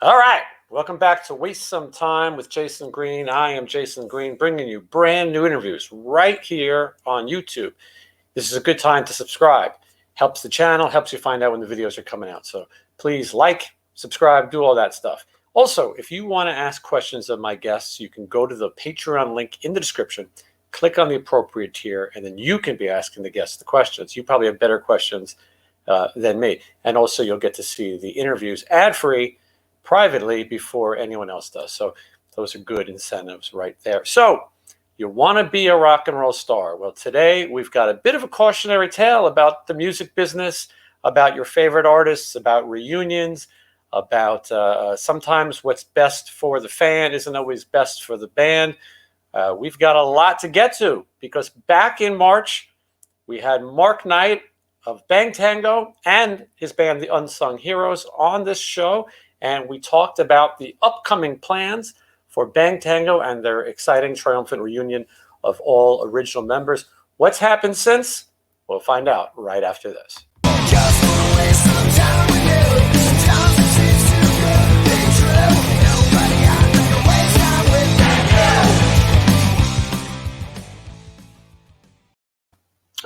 All right. Welcome back to Waste Some Time with Jason Green. I am Jason Green, bringing you brand new interviews right here on YouTube. This is a good time to subscribe. Helps the channel, helps you find out when the videos are coming out. So please like, subscribe, do all that stuff. Also, if you want to ask questions of my guests, you can go to the Patreon link in the description, click on the appropriate tier, and then you can be asking the guests the questions. You probably have better questions than me. And also, you'll get to see the interviews ad-free privately before anyone else does. So those are good incentives right there. So you want to be a rock and roll star. Well, today we've got a bit of a cautionary tale about the music business, about your favorite artists, about reunions, about sometimes what's best for the fan isn't always best for the band. We've got a lot to get to because back in March, we had Mark Knight of Bang Tango and his band, the Unsung Heroes, on this show. And we talked about the upcoming plans for Bang Tango and their exciting, triumphant reunion of all original members. What's happened since? We'll find out right after this.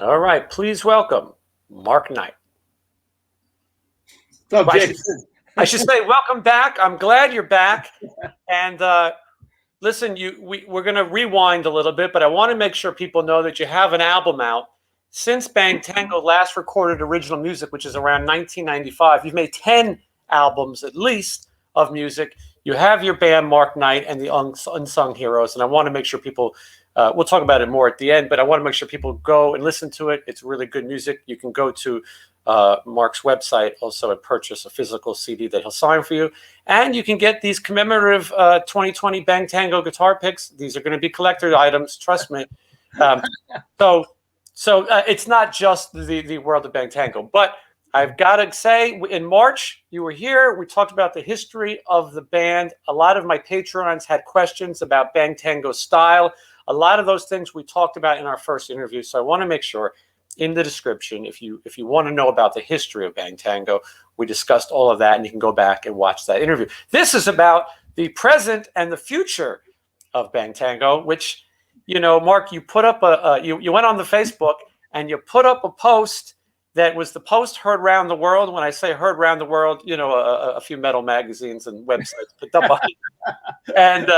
All right, please welcome Mark Knight. What's up, Jason? I should say, welcome back. I'm glad you're back. And listen, we're going to rewind a little bit, but I want to make sure people know that you have an album out. Since Bang Tango last recorded original music, which is around 1995, you've made 10 albums at least of music. You have your band, Mark Knight, and the Unsung Heroes. And I want to make sure people, we'll talk about it more at the end, but I want to make sure people go and listen to it. It's really good music. You can go to Mark's website also and purchase a physical CD that he'll sign for you. And you can get these commemorative 2020 Bang Tango guitar picks. These are going to be collector items, trust me. So it's not just the world of Bang Tango. But I've got to say, in March, you were here. We talked about the history of the band. A lot of my Patreons had questions about Bang Tango style. A lot of those things we talked about in our first interview. So I want to make sure in the description, if you want to know about the history of Bang Tango, we discussed all of that, and you can go back and watch that interview. This is about the present and the future of Bang Tango, which, you know, Mark, you put up you went on the Facebook and you put up a post that was the post heard around the world. When I say heard around the world, you know, a few metal magazines and websites picked up on it, and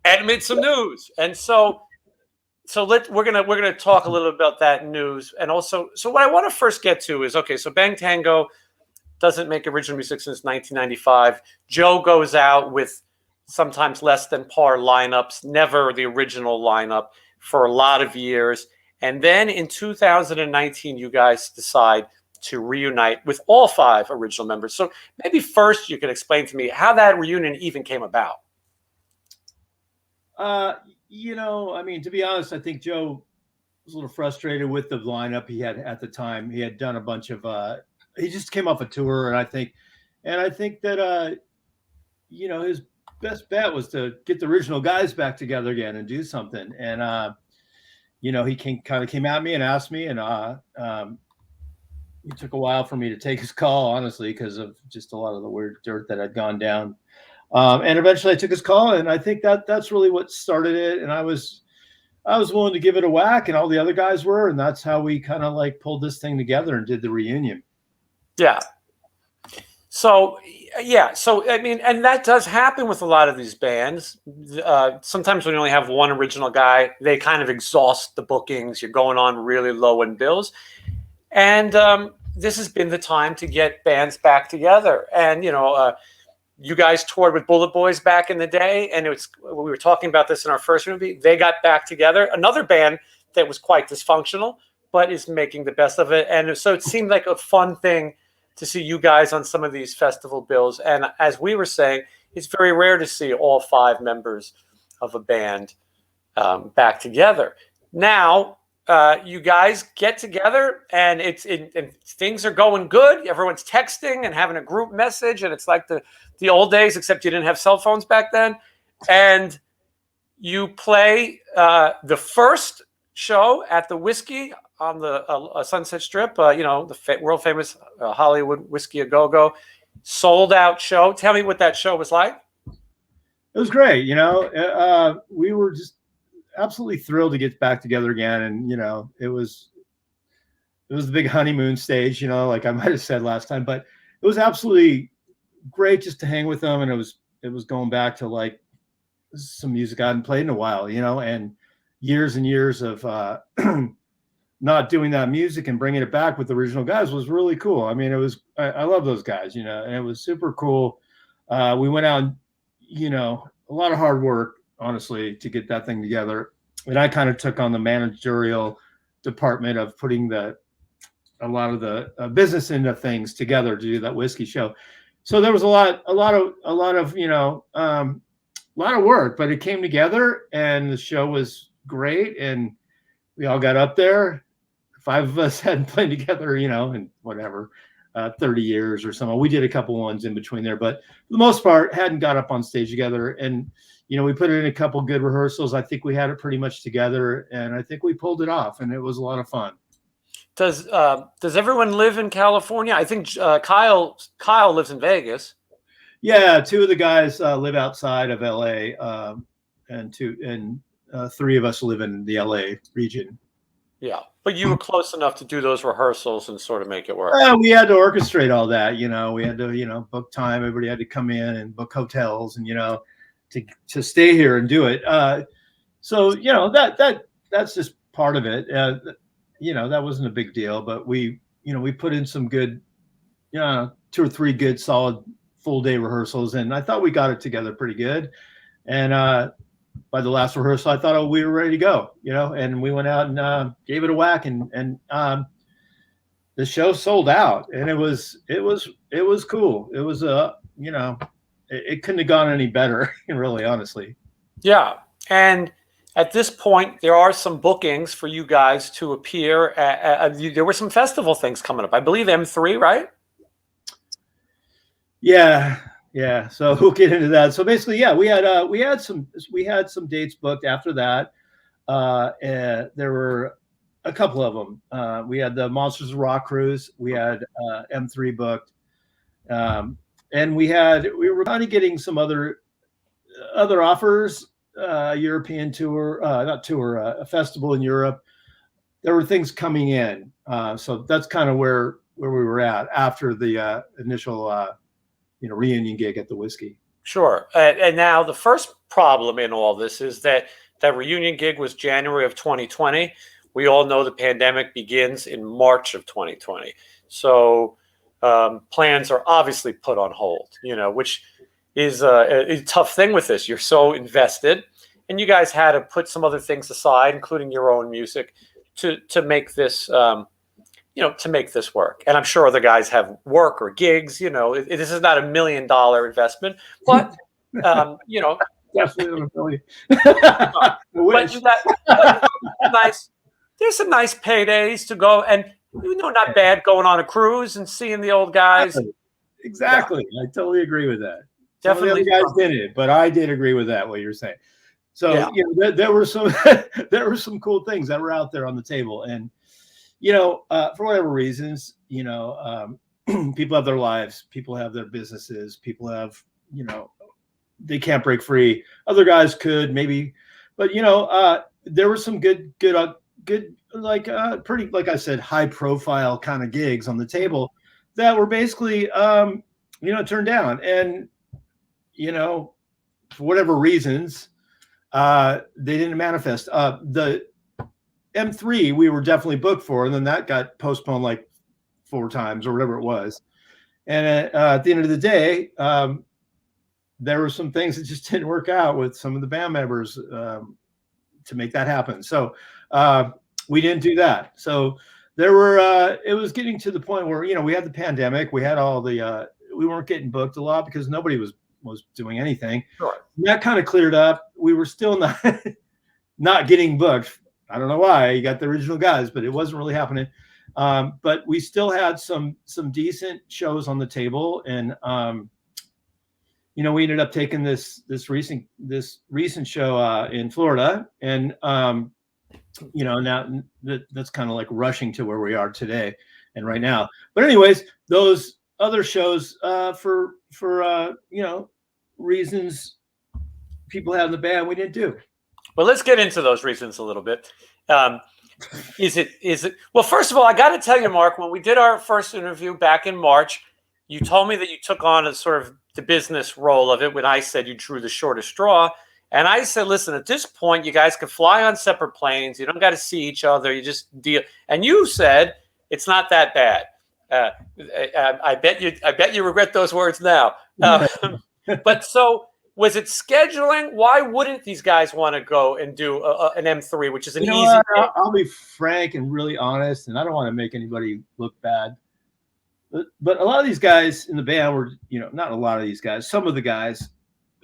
it made some news, and so we're gonna talk a little about that news, and also, so what I want to first get to is, okay, so Bang Tango doesn't make original music since 1995. Joe goes out with sometimes less than par lineups, never the original lineup for a lot of years, and then in 2019, you guys decide to reunite with all 5 original members. So maybe first you could explain to me how that reunion even came about. You know, I mean, to be honest, I think Joe was a little frustrated with the lineup he had at the time. He had done a bunch of, he just came off a tour, and I think that, you know, his best bet was to get the original guys back together again and do something. And, you know, he kind of came at me and asked me, and it took a while for me to take his call, honestly, because of just a lot of the weird dirt that had gone down. And eventually I took his call, and I think that's really what started it. And I was willing to give it a whack, and all the other guys were, and that's how we kind of like pulled this thing together and did the reunion. Yeah. So I mean, and that does happen with a lot of these bands. Sometimes when you only have one original guy, they kind of exhaust the bookings. You're going on really low in bills, and this has been the time to get bands back together. And you know. You guys toured with Bullet Boys back in the day, and we were talking about this in our first movie. They got back together. Another band that was quite dysfunctional, but is making the best of it. And so it seemed like a fun thing to see you guys on some of these festival bills. And as we were saying, it's very rare to see all 5 members of a band back together. Now, you guys get together, and and things are going good. Everyone's texting and having a group message, and it's like the old days, except you didn't have cell phones back then. And you play the first show at the Whiskey on the Sunset Strip. The world famous Hollywood Whiskey A Go Go, sold out show. Tell me what that show was like. It was great. We were just absolutely thrilled to get back together again, and it was the big honeymoon stage. Like I might have said last time, but it was absolutely great just to hang with them, and it was going back to like some music I hadn't played in a while, and years of not doing that music and bringing it back with the original guys was really cool. I mean, I love those guys, and it was super cool. We went out, a lot of hard work, honestly, to get that thing together. And I kind of took on the managerial department of putting a lot of the business end of things together to do that whiskey show. So there was a lot of work, but it came together, and the show was great, and we all got up there. 5 of us hadn't played together, in whatever, 30 years or something. We did a couple ones in between there, but for the most part, hadn't got up on stage together. And we put in a couple good rehearsals. I think we had it pretty much together, and I think we pulled it off, and it was a lot of fun. Does everyone live in California? I think Kyle lives in Vegas. Yeah, 2 of the guys live outside of LA, and 3 of us live in the LA region. Yeah, but you were close enough to do those rehearsals and sort of make it work. We had to orchestrate all that. We had to book time. Everybody had to come in and book hotels, and to stay here and do it. So that's just part of it. That wasn't a big deal, but we put in some good, 2 or 3 good solid full day rehearsals, and I thought we got it together pretty good. And by the last rehearsal, I thought we were ready to go, and we went out and gave it a whack, and the show sold out, and it was cool. It was it couldn't have gone any better, really, honestly. Yeah, and at this point, there are some bookings for you guys to appear. There were some festival things coming up. I believe M3, right? Yeah. So we'll get into that. So basically, yeah, we had some dates booked after that. And there were a couple of them. We had the Monsters of Rock cruise. We had M3 booked, and we were kind of getting some other offers. European tour, not tour, a festival in Europe. There were things coming in, so that's kind of where we were at after the initial reunion gig at the Whiskey. Sure. And now the first problem in all this is that reunion gig was January of 2020. We all know the pandemic begins in March of 2020. So plans are obviously put on hold, which is a tough thing with this. You're so invested, and you guys had to put some other things aside, including your own music, to make this to make this work. And I'm sure other guys have work or gigs. This is not $1 million investment, but definitely $1 million. But you got nice. There's some nice paydays to go, and not bad going on a cruise and seeing the old guys. Exactly. Yeah. I totally agree with that. Definitely, some of the other guys didn't, but I did agree with that. What you're saying. So there were some cool things that were out there on the table, and for whatever reasons, people have their lives, people have their businesses, people have, they can't break free. Other guys could maybe, but there were some good, like pretty, like I said, high profile kind of gigs on the table that were basically, turned down, and for whatever reasons, they didn't manifest. The M3 we were definitely booked for, and then that got postponed like 4 times or whatever it was. And at the end of the day, there were some things that just didn't work out with some of the band members to make that happen. So we didn't do that. So there were it was getting to the point where we had the pandemic, we had all the we weren't getting booked a lot because nobody was doing anything. Sure. And that kind of cleared up. We were still not getting booked. I don't know why. You got the original guys, but it wasn't really happening. But we still had some decent shows on the table, and we ended up taking this recent show in Florida, and now that's kind of like rushing to where we are today and right now. But anyways, those other shows, for reasons people have in the band, we didn't do. Well, let's get into those reasons a little bit. Is it? Well, first of all, I got to tell you, Mark, when we did our first interview back in March, you told me that you took on a sort of the business role of it when I said you drew the shortest straw. And I said, listen, at this point, you guys can fly on separate planes. You don't got to see each other. You just deal. And you said it's not that bad. I bet you regret those words now. But so was it scheduling? Why wouldn't these guys want to go and do an M3, which is an easy? I'll be frank and really honest, and I don't want to make anybody look bad. But a lot of these guys in the band were, not a lot of these guys, some of the guys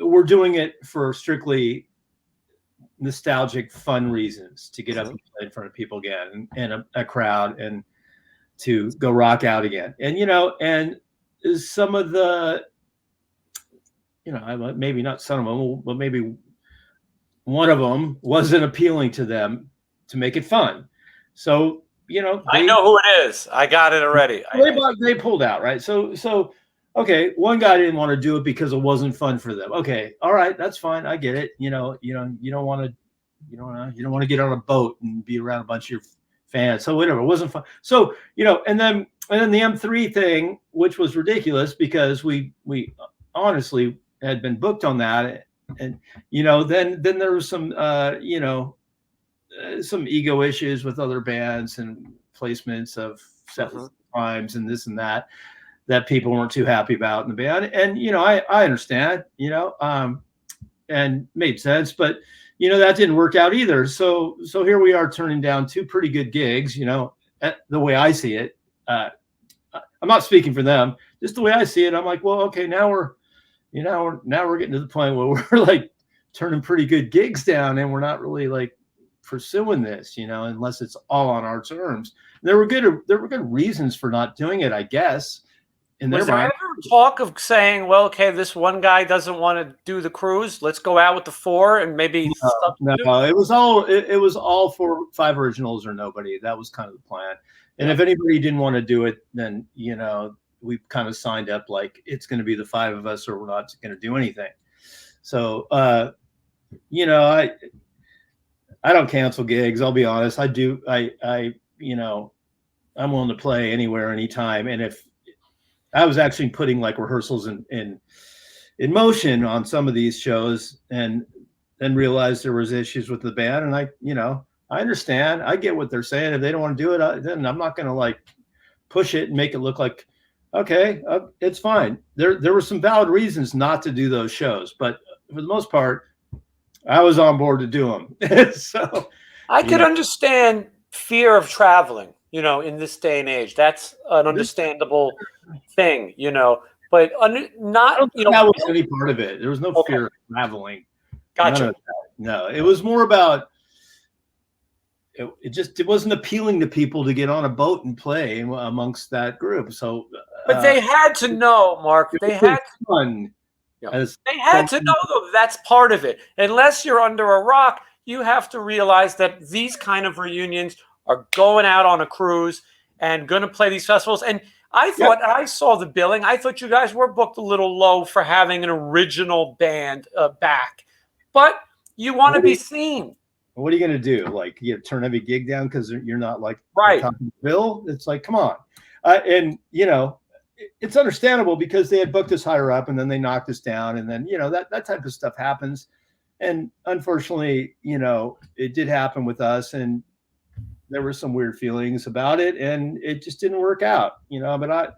were doing it for strictly nostalgic, fun reasons, to get up and play in front of people again and a crowd, and to go rock out again. And, and some of the, maybe not some of them, but maybe one of them wasn't appealing to them to make it fun. So, I know who it is. I got it already. They pulled out, right? So, okay, one guy didn't want to do it because it wasn't fun for them. Okay, all right, that's fine. I get it. You don't want to get on a boat and be around a bunch of your fans. So whatever, it wasn't fun. So, and then the M3 thing, which was ridiculous because we honestly had been booked on that, and then there was some some ego issues with other bands and placements of set times and this and that people weren't too happy about in the band. And, I understand, and made sense, but, that didn't work out either. So here we are turning down two pretty good gigs, the way I see it. I'm not speaking for them, just the way I see it. I'm like, well, okay, now we're getting to the point where we're like turning pretty good gigs down, and we're not really like pursuing this, unless it's all on our terms. There were good reasons for not doing it, I guess. Was there ever talk of saying, well, okay, this one guy doesn't want to do the cruise, let's go out with the four and maybe no, it was all for 5 originals or nobody. That was kind of the plan. And if anybody didn't want to do it, then we kind of signed up like it's going to be the 5 of us or we're not going to do anything. So I don't cancel gigs. I'll be honest. I do. I'm willing to play anywhere, anytime. And if I was actually putting like rehearsals in motion on some of these shows, and then realized there was issues with the band, and I understand. I get what they're saying. If they don't want to do it, then I'm not going to like push it and make it look like, okay, it's fine. There were some valid reasons not to do those shows, but for the most part, I was on board to do them. So I could understand fear of traveling, in this day and age. That's an understandable thing, but not, that was any part of it. There was no fear of traveling. Gotcha. No, it was more about, it wasn't appealing to people to get on a boat and play amongst that group. So, but they had to know, Mark, they had fun. They had to know, though, that's part of it. Unless you're under a rock, you have to realize that these kind of reunions are going out on a cruise and going to play these festivals. And I thought, I saw the billing, I thought you guys were booked a little low for having an original band back. But you want to be seen. What are you going to do? Like, turn every gig down because you're not like right. Bill? It's like, come on. And, it's understandable because they had booked us higher up and then they knocked us down, and then that type of stuff happens. And unfortunately, it did happen with us, and there were some weird feelings about it, and it just didn't work out. But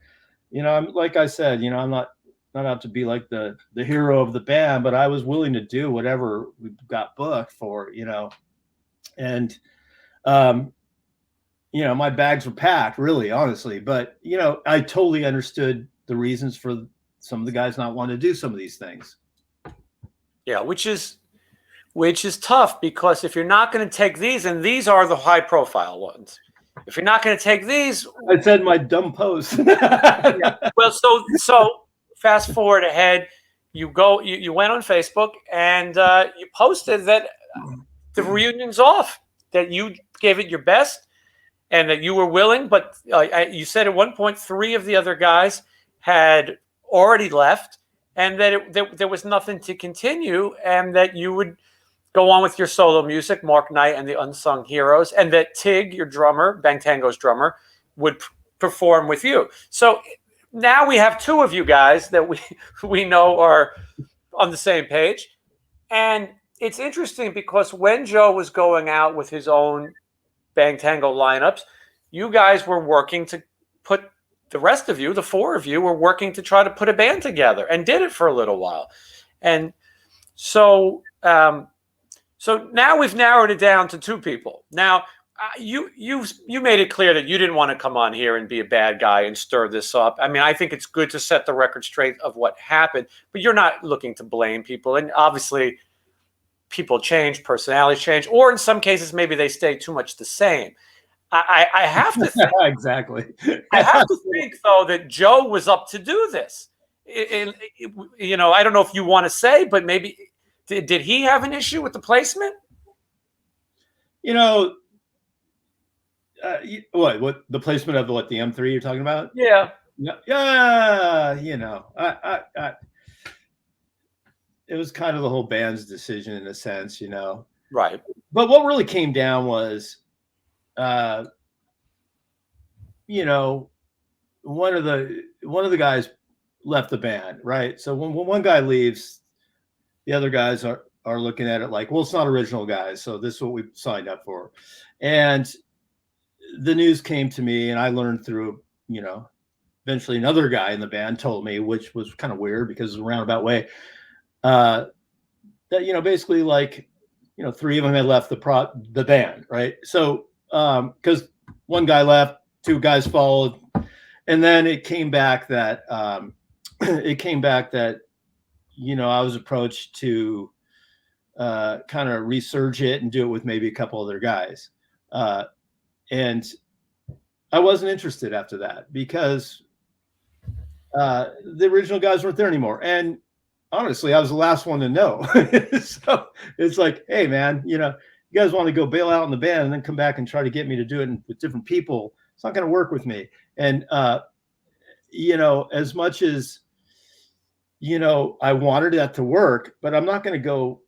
I'm like I said, I'm not out to be like the hero of the band, but I was willing to do whatever we got booked for, and my bags were packed, really, honestly. But, I totally understood the reasons for some of the guys not wanting to do some of these things. Yeah, which is tough, because if you're not going to take these, and these are the high profile ones, if you're not going to take these, I said my dumb post. Yeah. Well, so fast forward ahead, you went on Facebook and you posted that the reunion's off. that you gave it your best and that you were willing, but you said at one point 3 of the other guys had already left, and that there was nothing to continue, and that you would go on with your solo music, Mark Knight and the Unsung Heroes, and that Tig, your drummer, Bang Tango's drummer, would perform with you. So now we have 2 of you guys that we know are on the same page. And it's interesting because when Joe was going out with his own Bang Tango lineups, you guys were working to put the rest of you, the 4 of you, were working to try to put a band together and did it for a little while. And so so now we've narrowed it down to 2 people. Now, you made it clear that you didn't want to come on here and be a bad guy and stir this up. I mean, I think it's good to set the record straight of what happened, but you're not looking to blame people. And obviously, people change, personalities change, or in some cases, maybe they stay too much the same. I have to think, exactly. I have to think, though, that Joe was up to do this. You know, I don't know if you want to say, but maybe did he have an issue with the placement? You know, what the placement of the M3 you're talking about? Yeah. Yeah. You know, it was kind of the whole band's decision in a sense, you know. Right. But what really came down was, you know, one of the guys left the band, right? So when one guy leaves, the other guys are looking at it like, well, it's not original guys, so this is what we signed up for. And the news came to me, and I learned through, you know, eventually another guy in the band told me, which was kind of weird because it was a roundabout way, that, you know, basically like, you know, 3 of them had left the band, right? So because one guy left, 2 guys followed, and then it came back that you know, I was approached to kind of resurge it and do it with maybe a couple other guys, and I wasn't interested after that because the original guys weren't there anymore, and honestly, I was the last one to know. So it's like, hey, man, you know, you guys want to go bail out in the band and then come back and try to get me to do it with different people. It's not going to work with me. And, you know, as much as, you know, I wanted that to work, but I'm not going to go.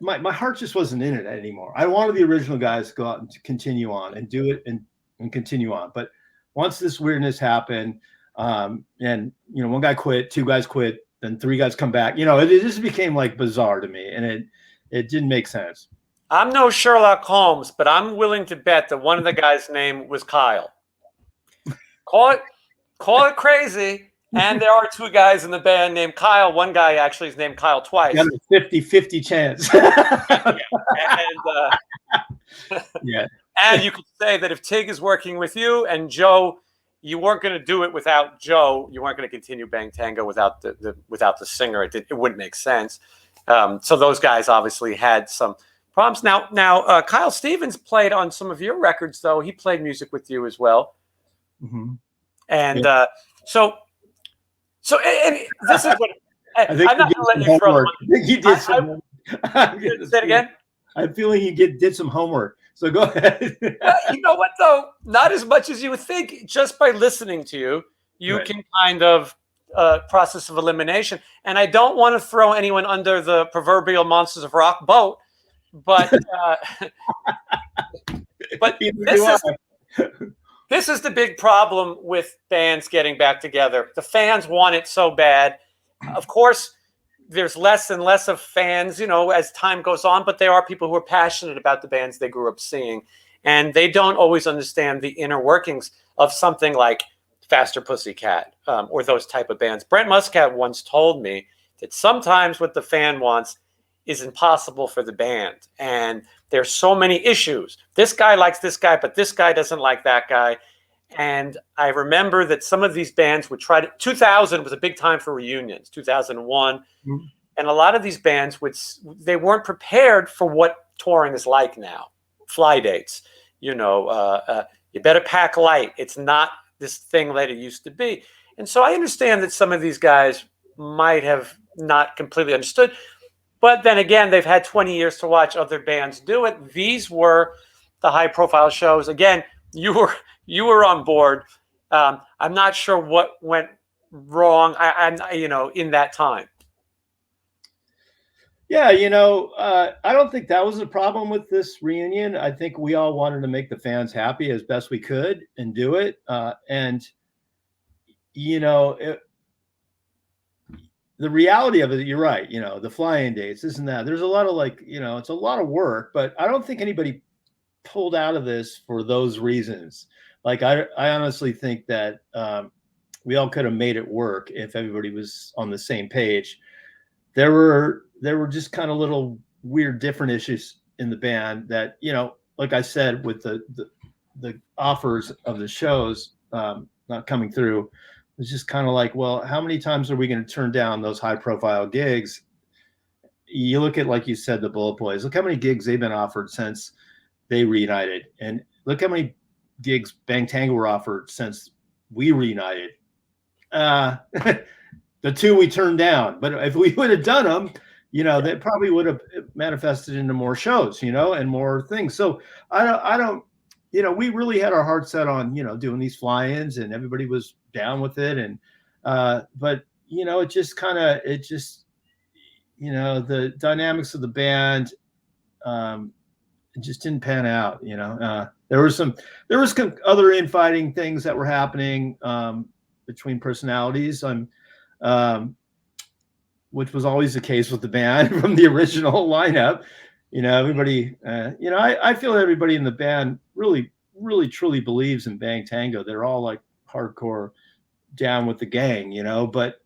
My heart just wasn't in it anymore. I wanted the original guys to go out and to continue on and do it and continue on. But once this weirdness happened, and, you know, 1 guy quit, 2 guys quit, then 3 guys come back. You know, it just became like bizarre to me, and it didn't make sense. I'm no Sherlock Holmes, but I'm willing to bet that one of the guys' name was Kyle. Call it crazy. And there are 2 guys in the band named Kyle. One guy actually is named Kyle twice. Got a 50-50 chance. Yeah. And you could say that if Tig is working with you and Joe, you weren't going to do it without Joe. You weren't going to continue Bang Tango without the singer. It wouldn't make sense. So those guys obviously had some problems. Now, Kyle Stevens played on some of your records, though. He played music with you as well. Mm-hmm. And yeah. So and this is what I'm not going to let you throw. I think you did some. Say it again. I'm feeling you did some homework. So go ahead. You know what, though? Not as much as you would think. Just by listening to you, you can kind of process of elimination. And I don't want to throw anyone under the proverbial Monsters of Rock boat, but this is the big problem with bands getting back together. The fans want it so bad. Of course, there's less and less of fans, you know, as time goes on, but there are people who are passionate about the bands they grew up seeing, and they don't always understand the inner workings of something like Faster Pussycat or those type of bands. Brent Muscat once told me that sometimes what the fan wants is impossible for the band, and there's so many issues. This guy likes this guy, but this guy doesn't like that guy. And I remember that some of these bands would try to. 2000 was a big time for reunions. 2001, and a lot of these bands they weren't prepared for what touring is like now. Fly dates, you know, you better pack light. It's not this thing that it used to be. And so I understand that some of these guys might have not completely understood. But then again, they've had 20 years to watch other bands do it. These were the high profile shows. Again, you were on board. I'm not sure what went wrong. I'm in that time. Yeah, I don't think that was a problem with this reunion. I think we all wanted to make the fans happy as best we could and do it. And the reality of it, you're right. The fly-in dates, this and that. There's a lot of it's a lot of work, but I don't think anybody pulled out of this for those reasons. Like I honestly think that we all could have made it work if everybody was on the same page. There were just kind of little weird different issues in the band that, like I said, with the offers of the shows not coming through, it's just kind of like, well, how many times are we going to turn down those high profile gigs? You look at, like you said, the Bullet Boys, look how many gigs they've been offered since they reunited, and look how many gigs Bang Tango were offered since we reunited. The two we turned down, but if we would have done them, they probably would have manifested into more shows, and more things. So I don't, we really had our heart set on, doing these fly-ins, and everybody was down with it. And, but it just the dynamics of the band, it just didn't pan out. There was other infighting things that were happening between personalities. Which was always the case with the band from the original lineup. Everybody, I feel everybody in the band really, really, truly believes in Bang Tango. They're all like hardcore down with the gang, but,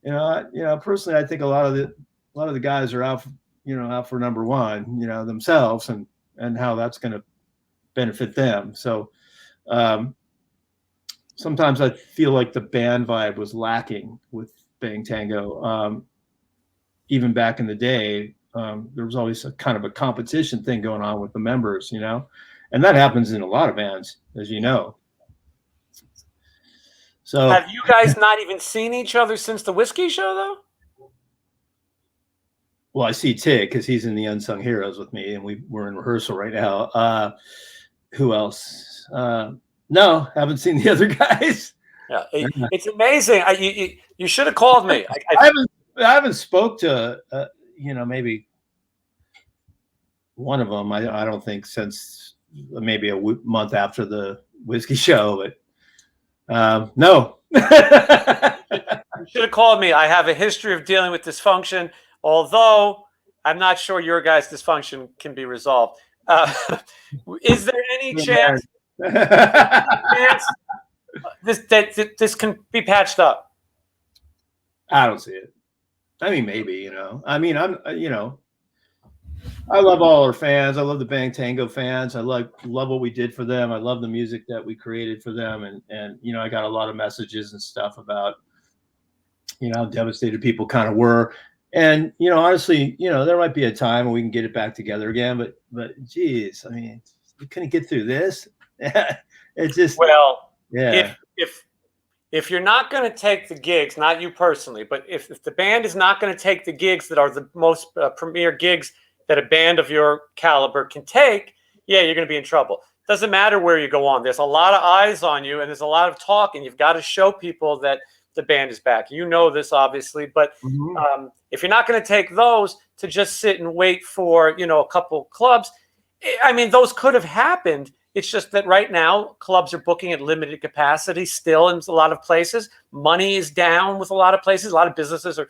personally, I think a lot of the guys are out for number one, themselves and how that's going to benefit them. So, sometimes I feel like the band vibe was lacking with Bang Tango. Even back in the day, there was always a kind of a competition thing going on with the members, and that happens in a lot of bands, as you know. So, have you guys not even seen each other since the Whiskey Show, though? Well, I see Tig because he's in the Unsung Heroes with me, and we're in rehearsal right now. Who else? No, haven't seen the other guys. Yeah, it's amazing. You should have called me. I haven't spoke to maybe one of them. I don't think since maybe a month after the Whiskey Show, but no. You should have called me. I have a history of dealing with dysfunction, although I'm not sure your guys' dysfunction can be resolved. Is there any chance this can be patched up? I don't see it. I mean, maybe, I mean, I love all our fans. I love the Bang Tango fans. I love what we did for them. I love the music that we created for them. And I got a lot of messages and stuff about, how devastated people kind of were. And, honestly, there might be a time when we can get it back together again, but geez, I mean, we couldn't get through this. It's just, well, yeah. If you're not going to take the gigs, not you personally, but if the band is not going to take the gigs that are the most premier gigs that a band of your caliber can take, yeah, you're going to be in trouble. Doesn't matter where you go on. There's a lot of eyes on you, and there's a lot of talk, and you've got to show people that the band is back. You know this, obviously, but if you're not going to take those to just sit and wait for, a couple clubs, I mean, those could have happened. It's just that right now clubs are booking at limited capacity still in a lot of places. Money is down with a lot of places. A lot of businesses are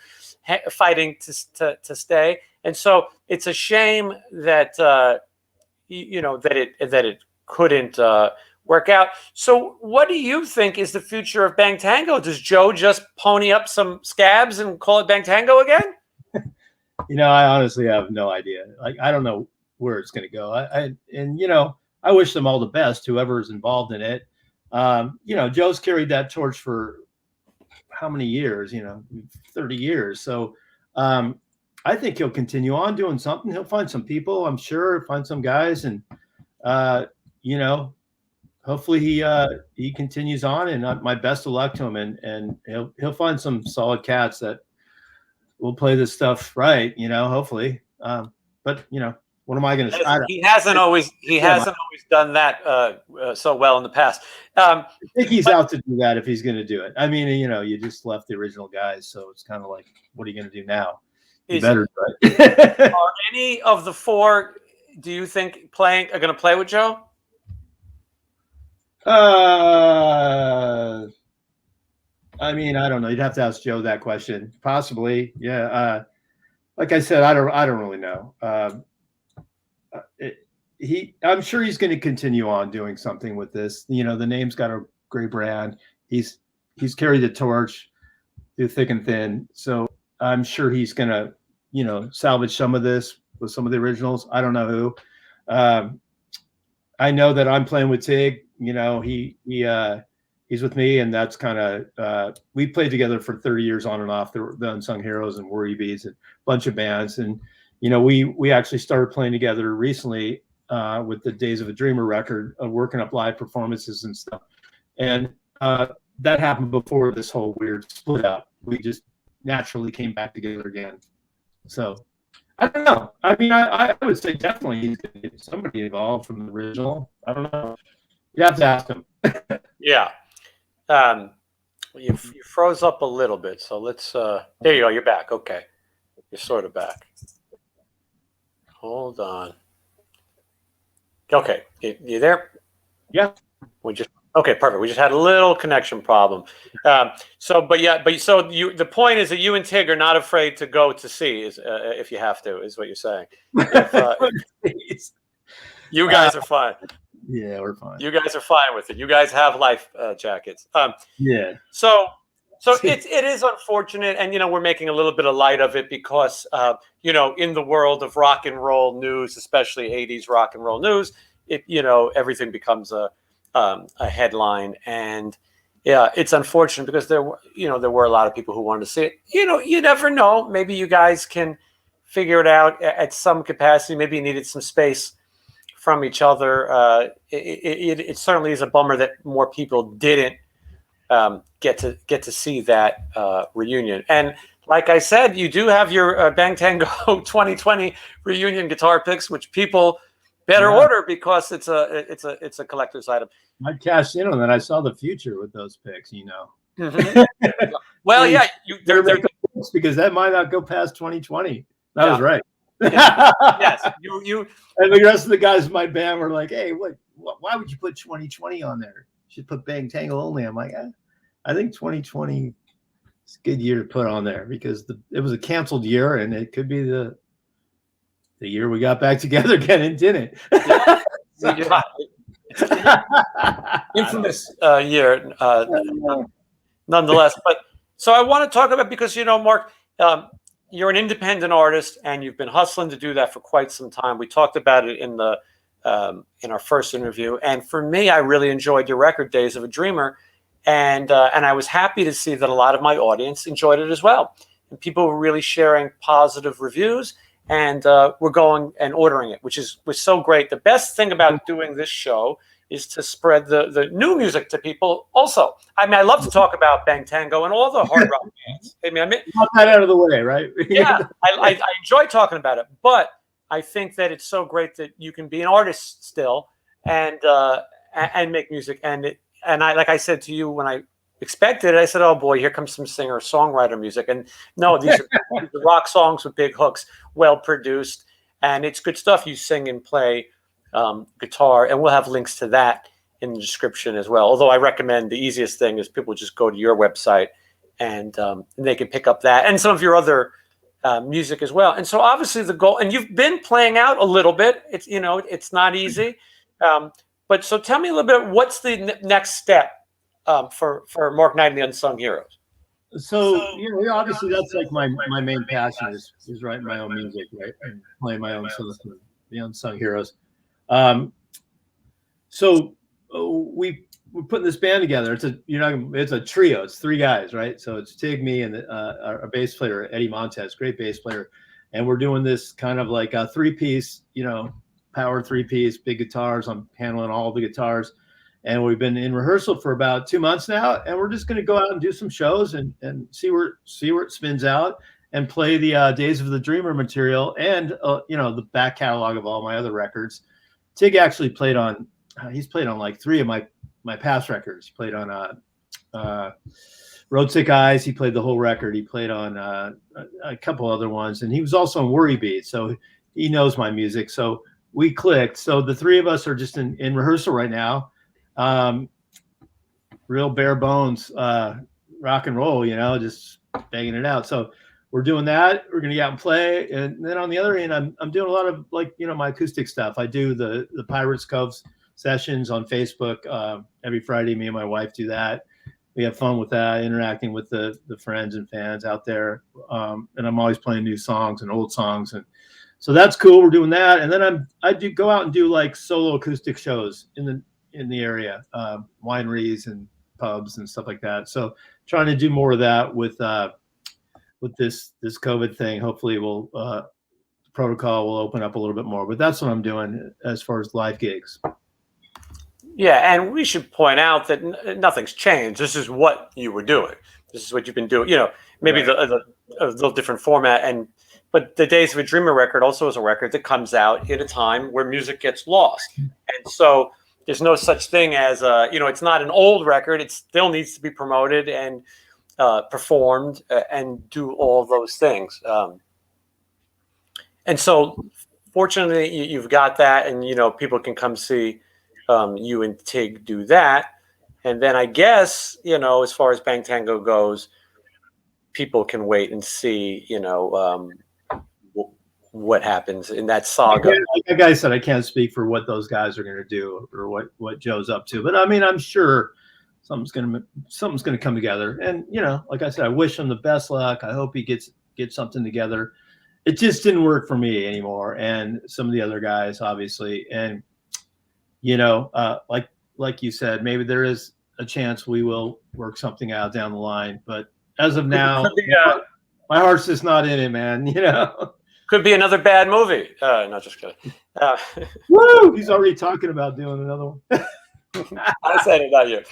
fighting to stay. And so it's a shame that, that it couldn't work out. So what do you think is the future of Bang Tango? Does Joe just pony up some scabs and call it Bang Tango again? I honestly have no idea. Like, I don't know where it's going to go. I wish them all the best, whoever is involved in it. Joe's carried that torch for how many years? 30 years. So I think he'll continue on doing something. He'll find some people, I'm sure, find some guys, and hopefully he continues on. And my best of luck to him. And he'll find some solid cats that will play this stuff right. Hopefully. But What am I going to? He hasn't always done that so well in the past. I think he's out to do that if he's going to do it. I mean, you just left the original guys, so it's kind of like, what are you going to do now? You better do it. Are any of the four, do you think, are going to play with Joe? I mean, I don't know. You'd have to ask Joe that question. Possibly, yeah. Like I said, I don't really know. I'm sure he's going to continue on doing something with this. The name's got a great brand. He's carried the torch through thick and thin. So I'm sure he's going to, salvage some of this with some of the originals. I don't know who. I know that I'm playing with Tig. He's with me, and that's kind of we played together for 30 years on and off, the Unsung Heroes and Worry Beads and a bunch of bands. And we actually started playing together recently with the Days of a Dreamer record, working up live performances and stuff. And that happened before this whole weird split up. We just naturally came back together again. So I don't know. I mean, I would say definitely he's going to get somebody involved from the original. I don't know. You have to ask him. Yeah. You froze up a little bit, so let's. There you go. You're back. Okay, you're sort of back. Hold on. Okay, you there? Yeah. Okay, perfect. We just had a little connection problem. The point is that you and Tig are not afraid to go to sea, if you have to, is what you're saying. You guys are fine. Yeah, we're fine. You guys are fine with it. You guys have life jackets. Yeah. So it is unfortunate, and we're making a little bit of light of it because in the world of rock and roll news, especially 80s rock and roll news, everything becomes a headline, and yeah, it's unfortunate because there were a lot of people who wanted to see it. You never know. Maybe you guys can figure it out at some capacity. Maybe you needed some space from each other. It certainly is a bummer that more people didn't get to see that reunion. And like I said, you do have your Bang Tango 2020 reunion guitar picks, which people better order because it's a collector's item. I cashed in on that. I saw the future with those picks. Mm-hmm. Well, yeah, they're because that might not go past 2020. That was right. Yes, you and the rest of the guys in my band were like, "Hey, why would you put 2020 on there? You should put Bang Tango only." I'm like, I think 2020 is a good year to put on there because it was a canceled year, and it could be the year we got back together again and didn't. Infamous year, nonetheless. But so I want to talk about, because Mark, you're an independent artist, and you've been hustling to do that for quite some time. We talked about it in our first interview, and for me, I really enjoyed your record, Days of a Dreamer, and I was happy to see that a lot of my audience enjoyed it as well, and people were really sharing positive reviews, and we're going and ordering it, which was so great. The best thing about doing this show is to spread the new music to people also. I mean, I love to talk about Bang Tango and all the hard rock bands. I mean, not that out of the way, right? Yeah, I enjoy talking about it, but I think that it's so great that you can be an artist still and make music. And I, like I said to you when I expected it, I said, "Oh boy, here comes some singer-songwriter music." And no, these are rock songs with big hooks, well produced, and it's good stuff. You sing and play guitar, and we'll have links to that in the description as well. Although I recommend the easiest thing is people just go to your website and they can pick up that and some of your other music as well. And so obviously the goal, and you've been playing out a little bit. It's it's not easy, but so tell me a little bit. What's the next step for Mark Knight and the Unsung Heroes? So obviously that's like my main passion is writing my own music, right, and playing my own stuff for the Unsung Heroes. So we're putting this band together. It's a trio. It's three guys, right? So it's Tig, me, and our bass player Eddie Montez, great bass player, and we're doing this kind of like a three-piece, power three-piece, big guitars. I'm handling all the guitars, and we've been in rehearsal for about 2 months now, and we're just going to go out and do some shows and see where it spins out. and play the Days of the Dreamer material and the back catalog of all my other records. Tig actually played on. He's played on like 3 of my past records. He played on Road Sick Eyes. He played the whole record. He played on a couple other ones, and he was also on Worry Beat. So he knows my music. So we clicked. So the 3 of us are just in rehearsal right now. Real bare bones rock and roll, just banging it out. So we're doing that. We're gonna get out and play, and then on the other end, I'm doing a lot of my acoustic stuff. I do the Pirates Cove sessions on Facebook every Friday. Me and my wife do that. We have fun with that, interacting with the friends and fans out there. And I'm always playing new songs and old songs, and so that's cool. We're doing that, and then I do go out and do like solo acoustic shows in the area, wineries and pubs and stuff like that. So trying to do more of that with this COVID thing. Hopefully the protocol will open up a little bit more, but that's what I'm doing as far as live gigs. Yeah, and we should point out that nothing's changed. This is what you were doing. This is what you've been doing. Maybe Right. a little different format, but the Days of a Dreamer record also is a record that comes out at a time where music gets lost, and so there's no such thing as it's not an old record. It still needs to be promoted and performed and do all those things. And so, fortunately, you've got that, and people can come see you and Tig do that. And then I guess as far as Bang Tango goes, people can wait and see what happens in that saga. Like I said, I can't speak for what those guys are going to do or what Joe's up to, but I mean, I'm sure something's going to come together. And like I said, I wish him the best luck. I hope he gets something together. It just didn't work for me anymore, and some of the other guys, obviously. And like you said, maybe there is a chance we will work something out down the line. But as of now, my heart's just not in it, man. Could be another bad movie. No, just kidding. Woo! He's already talking about doing another one. I said it, not you.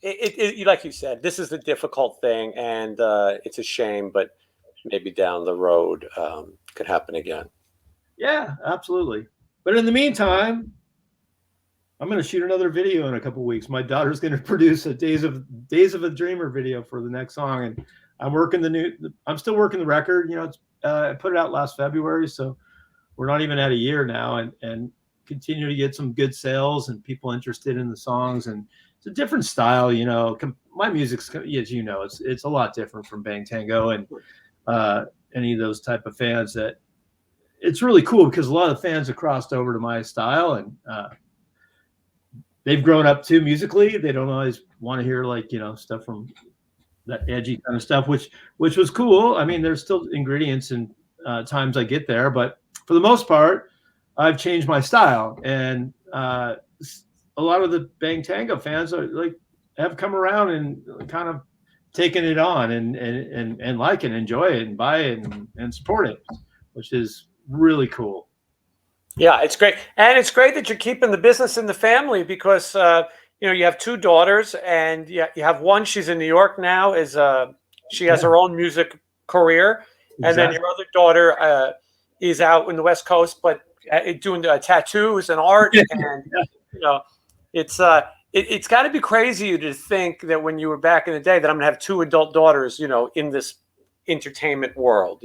It's like you said, this is the difficult thing, and it's a shame, but maybe down the road could happen again. Yeah, absolutely. But in the meantime, I'm going to shoot another video in a couple of weeks. My daughter's going to produce a Days of a Dreamer video for the next song, and I'm still working the record. I put it out last February, so we're not even at a year now, and continue to get some good sales and people interested in the songs. And it's a different style, my music's, as you know, it's a lot different from Bang Tango and any of those type of fans. That it's really cool because a lot of fans have crossed over to my style, and they've grown up too musically. They don't always want to hear stuff from that edgy kind of stuff, which was cool. I mean, there's still ingredients and times I get there, but for the most part, I've changed my style, and a lot of the Bang Tango fans have come around and kind of taken it on and like it, enjoy it, and buy it and support it, which is really cool. Yeah, it's great, and it's great that you're keeping the business in the family because you have 2 daughters, and you have one. She's in New York now. She has her own music career, exactly. And then your other daughter is out in the West Coast, but doing tattoos and art, and it's got to be crazy to think that when you were back in the day that I'm gonna have 2 adult daughters, in this entertainment world,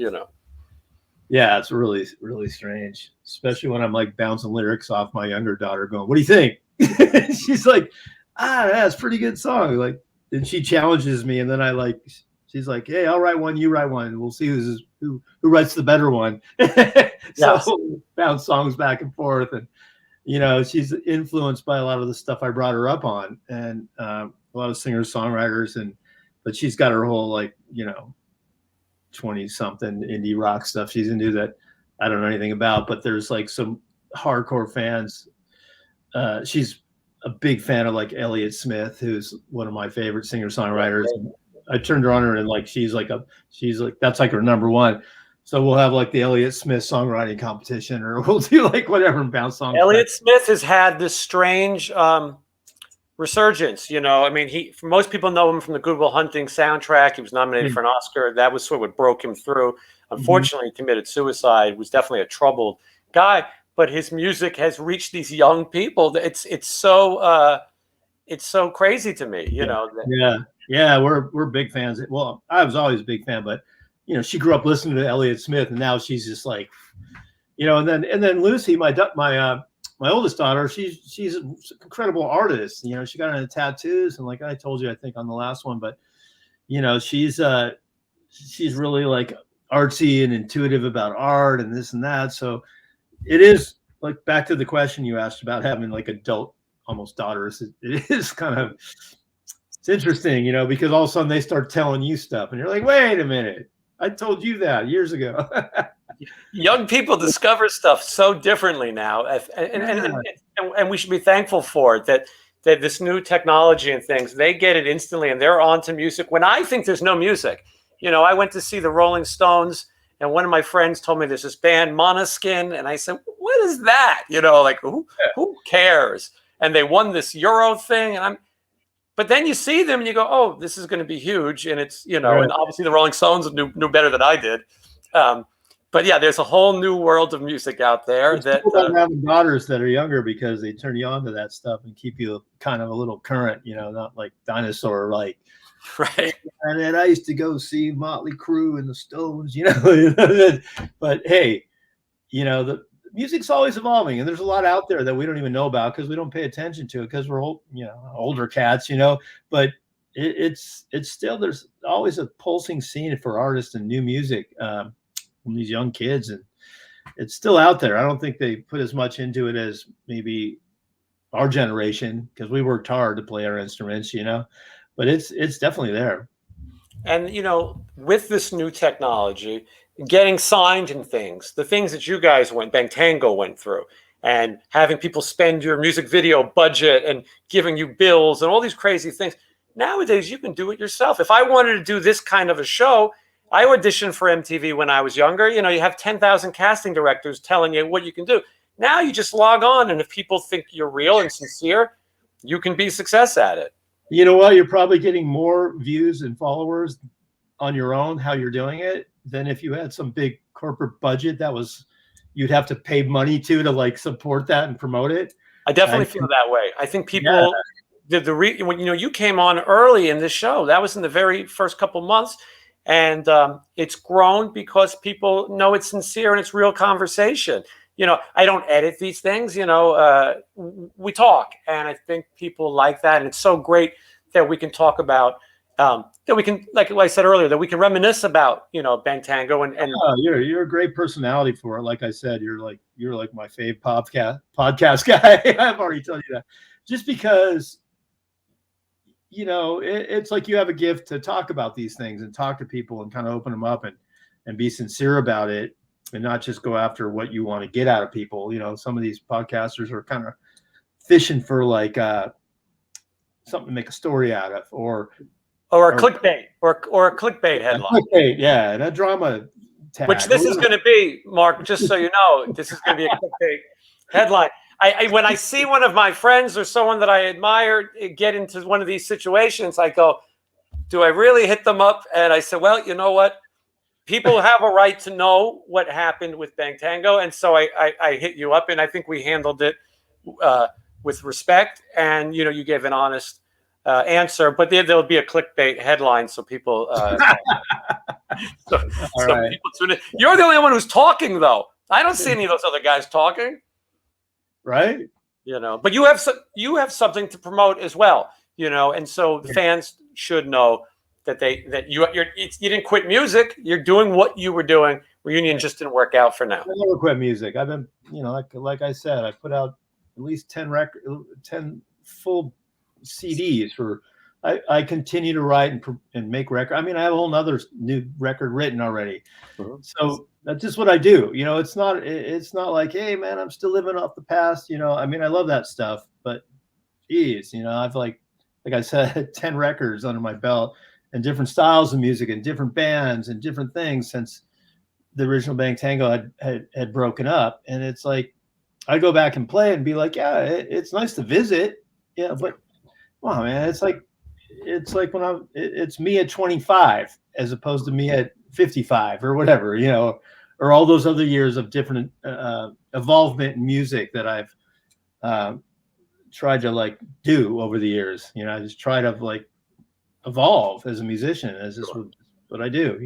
Yeah, it's really, really strange, especially when I'm bouncing lyrics off my younger daughter going, "What do you think?" She's like, that's a pretty good song. And she challenges me, and then she's like, "Hey, I'll write one, you write one, and we'll see who writes the better one." So bounce songs back and forth, and she's influenced by a lot of the stuff I brought her up on, and a lot of singers, songwriters, but she's got her whole 20-something indie rock stuff she's into that I don't know anything about. But there's some hardcore fans. She's a big fan of Elliott Smith, who's one of my favorite singer songwriters. I turned her on her, and she's that's her number one. So we'll have the Elliott Smith songwriting competition, or we'll do whatever and bounce songs. Elliott Smith has had this strange resurgence. I mean, most people know him from the Good Will Hunting soundtrack. He was nominated for an Oscar. That was sort of what broke him through. Unfortunately, he committed suicide. Was definitely a troubled guy. But his music has reached these young people. It's so crazy to me. Yeah. We're big fans. Well, I was always a big fan, but she grew up listening to Elliott Smith, and now she's just like, and then Lucy, my oldest daughter, she's an incredible artist. She got into tattoos, and like I told you, I think on the last one, but she's really like artsy and intuitive about art and this and that. So it is like back to the question you asked about having like adult almost daughters. It is kind of, it's interesting, because all of a sudden they start telling you stuff, and you're like, wait a minute, I told you that years ago. Young people discover stuff so differently now, and we should be thankful for it, that this new technology and things, they get it instantly, and they're onto music when I think there's no music. I went to see the Rolling Stones, and one of my friends told me there's this band Måneskin, and I said, what is that? Like who cares? And they won this Euro thing, but then you see them and you go, oh, this is going to be huge, and it's and obviously the Rolling Stones knew better than I did. But yeah, there's a whole new world of music out there. It's cool about having daughters that are younger, because they turn you on to that stuff and keep you kind of a little current, not like dinosaur like. Right. And then I used to go see Motley Crue and the Stones, but hey, the music's always evolving, and there's a lot out there that we don't even know about because we don't pay attention to it because we're old, older cats, but it's still, there's always a pulsing scene for artists and new music. From these young kids, and it's still out there. I don't think they put as much into it as maybe our generation, because we worked hard to play our instruments, but it's definitely there. And with this new technology, getting signed and things, the things that you guys Bang Tango went through, and having people spend your music video budget and giving you bills and all these crazy things. Nowadays, you can do it yourself. If I wanted to do this kind of a show, I auditioned for MTV when I was younger. You have 10,000 casting directors telling you what you can do. Now you just log on, and if people think you're real and sincere, you can be success at it. You know what? You're probably getting more views and followers on your own, how you're doing it, than if you had some big corporate budget you'd have to pay money to like support that and promote it. I definitely feel that way. I think people when you came on early in this show, that was in the very first couple months. And it's grown because people know it's sincere and it's real conversation. I don't edit these things, we talk. And I think people like that. And it's so great that we can talk about, that we can, like I said earlier, that we can reminisce about, Bang Tango. And you're a great personality for it. Like I said, you're like my fave podcast guy. I've already told you that. Just because it's like you have a gift to talk about these things and talk to people and kind of open them up and be sincere about it, and not just go after what you want to get out of people. Some of these podcasters are kind of fishing for like something to make a story out of, or a clickbait or a clickbait headline. Clickbait, yeah, and a drama tag. Which this is going to be, Mark, just so you know, this is going to be a clickbait headline. When I see one of my friends or someone that I admire get into one of these situations, I go, do I really hit them up? And I said, well, you know what? People have a right to know what happened with Bang Tango. And so I hit you up, and I think we handled it with respect. And, you gave an honest answer, but there'll be a clickbait headline. So people, people tune in. You're the only one who's talking, though. I don't see any of those other guys talking. Right. But you have something to promote as well, and so the fans should know that you didn't quit music. You're doing what you were doing. Reunion just didn't work out for now. I never quit music. I've been, like I said, I put out at least 10 full CDs for. I continue to write and make records. I mean, I have a whole nother new record written already. Mm-hmm. So that's just what I do. It's not like, hey man, I'm still living off the past. I mean, I love that stuff, but geez, I've like I said, 10 records under my belt, and different styles of music and different bands and different things since the original Bang Tango had broken up. And it's like, I go back and play and be like, yeah, it's nice to visit. Yeah. But Wow, man, it's like when it's me at 25 as opposed to me at 55 or whatever, or all those other years of different evolvement in music that I've tried to like do over the years. I just try to like evolve as a musician, as this what I do.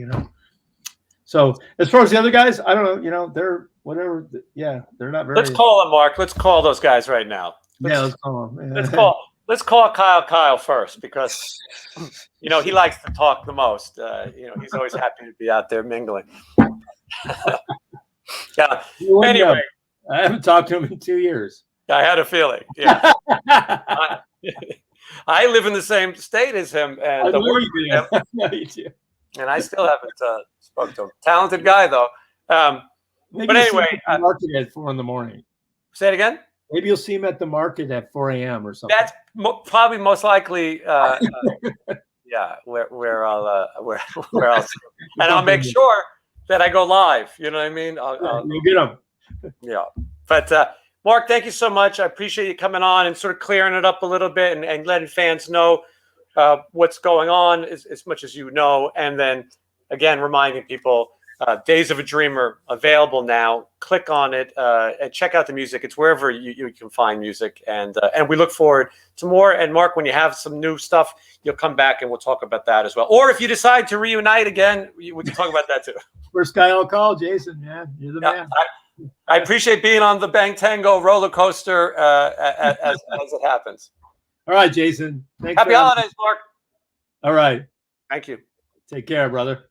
So as far as the other guys, I don't know, they're whatever. Yeah, they're not very. Let's call them, Mark. Let's call those guys right now. Let's call them. Let's call Kyle first, because he likes to talk the most. He's always happy to be out there mingling. Yeah. Anyway, I haven't talked to him in 2 years. I had a feeling. Yeah. I live in the same state as him, and you do. And I still haven't spoken to him. Talented guy, though. But anyway, at the market at 4 a.m. Say it again. Maybe you'll see him at the market at 4 a.m. or something. That's probably most likely. Yeah, where I'll and I'll make sure that I go live. You know what I mean? You'll get them. Yeah, but Mark, thank you so much. I appreciate you coming on and sort of clearing it up a little bit and letting fans know what's going on as much as you know, and then again reminding people. Days of a Dreamer available now. Click on it and check out the music. It's wherever you can find music, and we look forward to more. And Mark, when you have some new stuff, you'll come back and we'll talk about that as well. Or if you decide to reunite again, we can talk about that too. First guy I'll call, Jason. Man, you're the man. I appreciate being on the Bang Tango roller coaster as it happens. All right, Jason. Thanks. Happy holidays, Mark. All right. Thank you. Take care, brother.